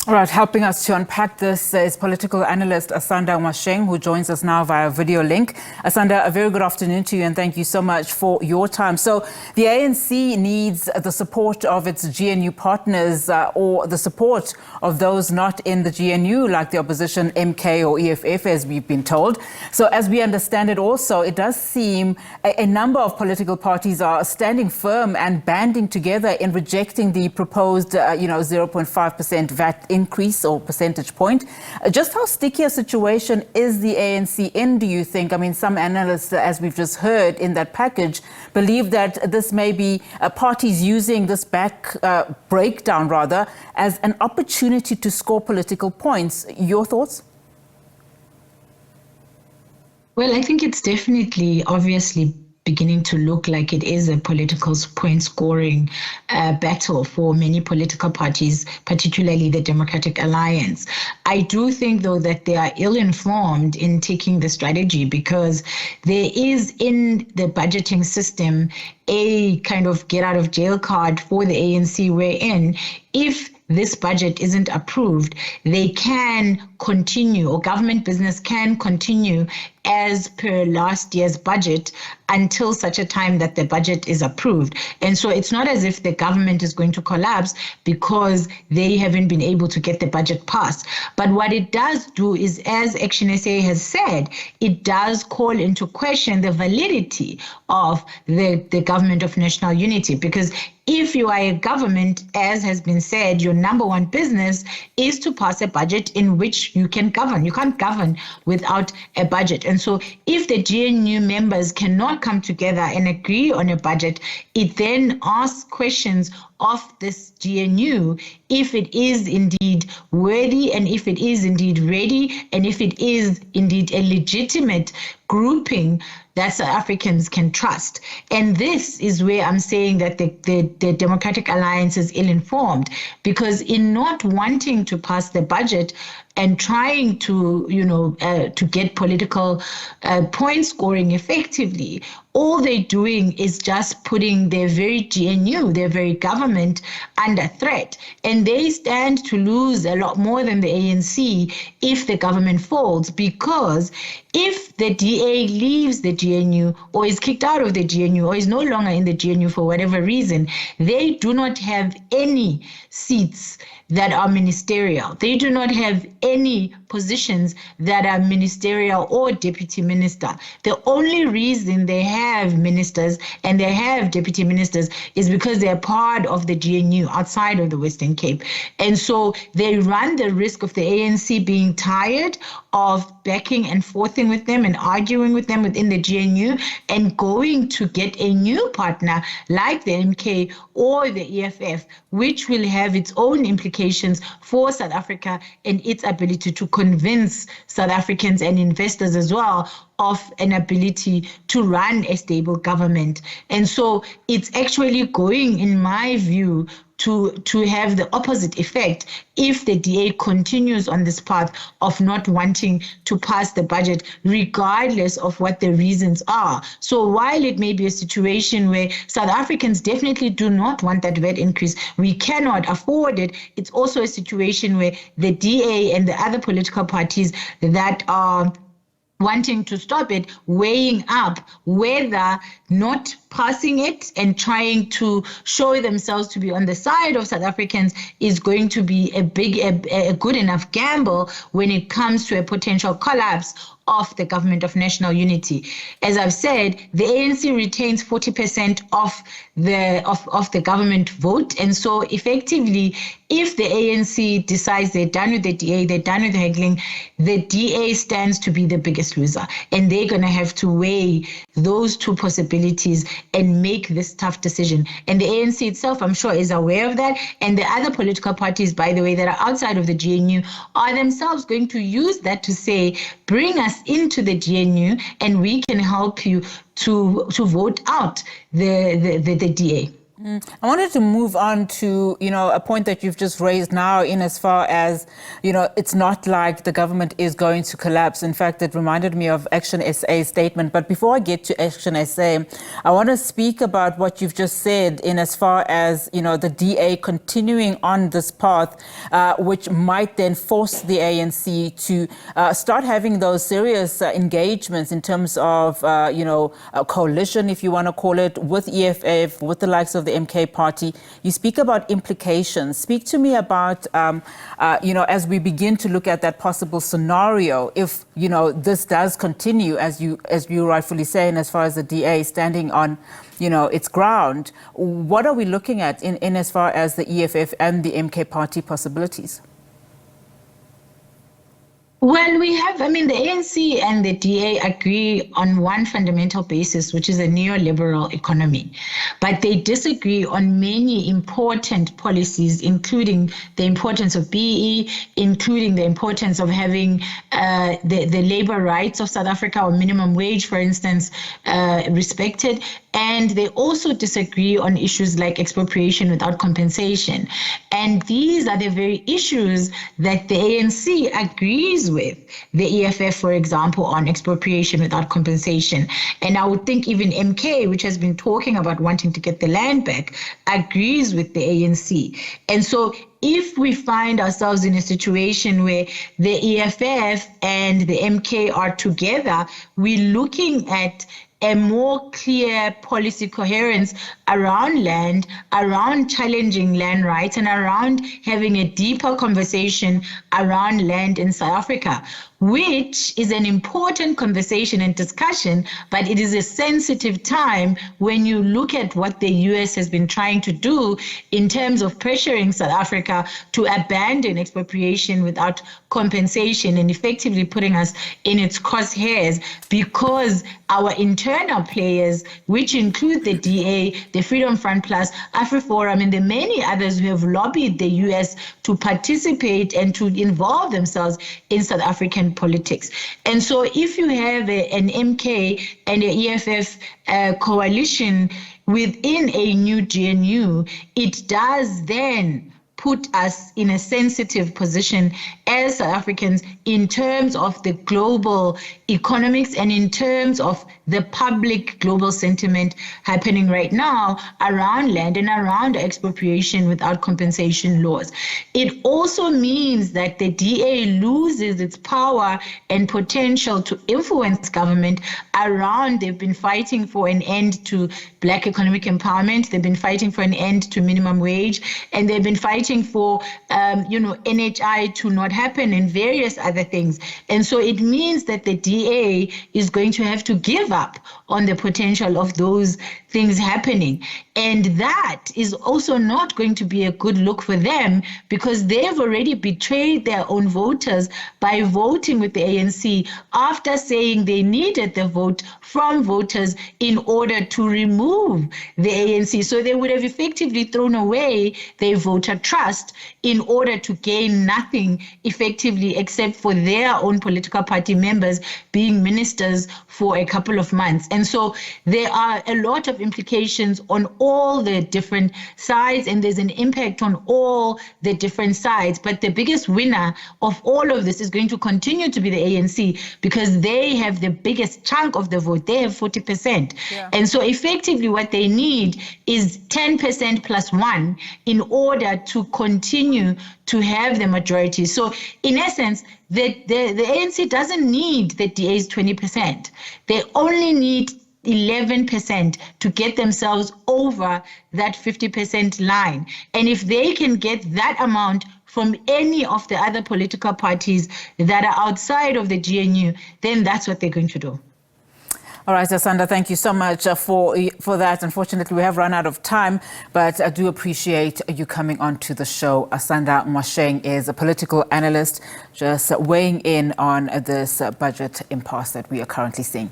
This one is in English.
All right, helping us to unpack this is political analyst Asanda Ngoasheng, who joins us now via video link. Asanda, a very good afternoon to you, and thank you so much for your time. So the ANC needs the support of its GNU partners or the support of those not in the GNU, like the opposition MK or EFF, as we've been told. So as we understand it also, it does seem a number of political parties are standing firm and banding together in rejecting the proposed 0.5% VAT increase or percentage point. Just how sticky a situation is the ANC in, do you think? I mean, some analysts, as we've just heard in that package, believe that this may be parties using this breakdown rather as an opportunity to score political points. Your thoughts? Well, I think it's definitely obviously beginning to look like it is a political point scoring battle for many political parties, particularly the Democratic Alliance. I do think, though, that they are ill-informed in taking the strategy because there is in the budgeting system a kind of get-out-of-jail card for the ANC wherein if this budget isn't approved, they can continue, or government business can continue as per last year's budget until such a time that the budget is approved. And so it's not as if the government is going to collapse because they haven't been able to get the budget passed. But what it does do is, as Action SA has said, it does call into question the validity of the government of national unity, because if you are a government, as has been said, your number one business is to pass a budget in which you can govern. You can't govern without a budget. And so if the GNU members cannot come together and agree on a budget, it then asks questions of this GNU if it is indeed worthy and if it is indeed ready and if it is indeed a legitimate grouping that South Africans can trust. And this is where I'm saying that the Democratic Alliance is ill-informed, because in not wanting to pass the budget and trying to, to get political point scoring effectively, all they're doing is just putting their very GNU, their very government, under threat. And they stand to lose a lot more than the ANC if the government folds, because if the DA leaves the GNU or is kicked out of the GNU or is no longer in the GNU for whatever reason, they do not have any seats that are ministerial. They do not have any positions that are ministerial or deputy minister. The only reason they have ministers and they have deputy ministers is because they're part of the GNU outside of the Western Cape. And so they run the risk of the ANC being tired of backing and forthing with them and arguing with them within the GNU and going to get a new partner like the MK or the EFF, which will have its own implications for South Africa and its ability to convince South Africans and investors as well of an ability to run a stable government. And so it's actually going, in my view, to have the opposite effect if the DA continues on this path of not wanting to pass the budget, regardless of what the reasons are. So while it may be a situation where South Africans definitely do not want that VAT increase, we cannot afford it, it's also a situation where the DA and the other political parties that are wanting to stop it, weighing up whether not passing it and trying to show themselves to be on the side of South Africans is going to be a good enough gamble when it comes to a potential collapse of the government of national unity. As I've said, the ANC retains 40% of the government vote, and so effectively, if the ANC decides they're done with the DA, they're done with the haggling, the DA stands to be the biggest loser, and they're going to have to weigh those two possibilities and make this tough decision. And the ANC itself, I'm sure, is aware of that, and the other political parties, by the way, that are outside of the GNU are themselves going to use that to say, bring us into the GNU and we can help you to vote out the DA. I wanted to move on to, a point that you've just raised now in as far as, it's not like the government is going to collapse. In fact, it reminded me of Action SA's statement. But before I get to Action SA, I want to speak about what you've just said in as far as, the DA continuing on this path, which might then force the ANC to start having those serious engagements in terms of, a coalition, if you want to call it, with EFF, with the likes of the MK party. You speak about implications. Speak to me about, as we begin to look at that possible scenario, if, this does continue, as you rightfully say, and as far as the DA standing on, its ground, what are we looking at in as far as the EFF and the MK party possibilities? Well, the ANC and the DA agree on one fundamental basis, which is a neoliberal economy. But they disagree on many important policies, including the importance of BE, including the importance of having the labor rights of South Africa, or minimum wage, for instance, respected. And they also disagree on issues like expropriation without compensation. And these are the very issues that the ANC agrees with the EFF, for example, on expropriation without compensation. And I would think even MK, which has been talking about wanting to get the land back, agrees with the ANC. And so if we find ourselves in a situation where the EFF and the MK are together, we're looking at a more clear policy coherence around land, around challenging land rights, and around having a deeper conversation around land in South Africa, which is an important conversation and discussion, but it is a sensitive time when you look at what the US has been trying to do in terms of pressuring South Africa to abandon expropriation without compensation and effectively putting us in its crosshairs, because our internal players, which include the DA, the Freedom Front Plus, AfriForum, and the many others who have lobbied the US to participate and to involve themselves in South African politics. And so if you have an MK and an EFF coalition within a new GNU, it does then put us in a sensitive position as South Africans in terms of the global economics and in terms of the public global sentiment happening right now around land and around expropriation without compensation laws. It also means that the DA loses its power and potential to influence government around. They've been fighting for an end to Black economic empowerment. They've been fighting for an end to minimum wage, and they've been fighting for, NHI to not happen and various other things. And so it means that the DA is going to have to give up on the potential of those things happening. And that is also not going to be a good look for them, because they've already betrayed their own voters by voting with the ANC after saying they needed the vote from voters in order to remove the ANC. So they would have effectively thrown away their voter trust in order to gain nothing effectively except for their own political party members being ministers for a couple of months. And so there are a lot of implications on all the different sides, and there's an impact on all the different sides. But the biggest winner of all of this is going to continue to be the ANC, because they have the biggest chunk of the vote. They have 40%. Yeah. And so effectively what they need is 10% plus 1 in order to continue to have the majority. So in essence, the ANC doesn't need the DA's 20%. They only need 11% to get themselves over that 50% line. And if they can get that amount from any of the other political parties that are outside of the GNU, then that's what they're going to do. All right, Asanda, thank you so much for that. Unfortunately, we have run out of time, but I do appreciate you coming on to the show. Asanda Ngoasheng is a political analyst, just weighing in on this budget impasse that we are currently seeing.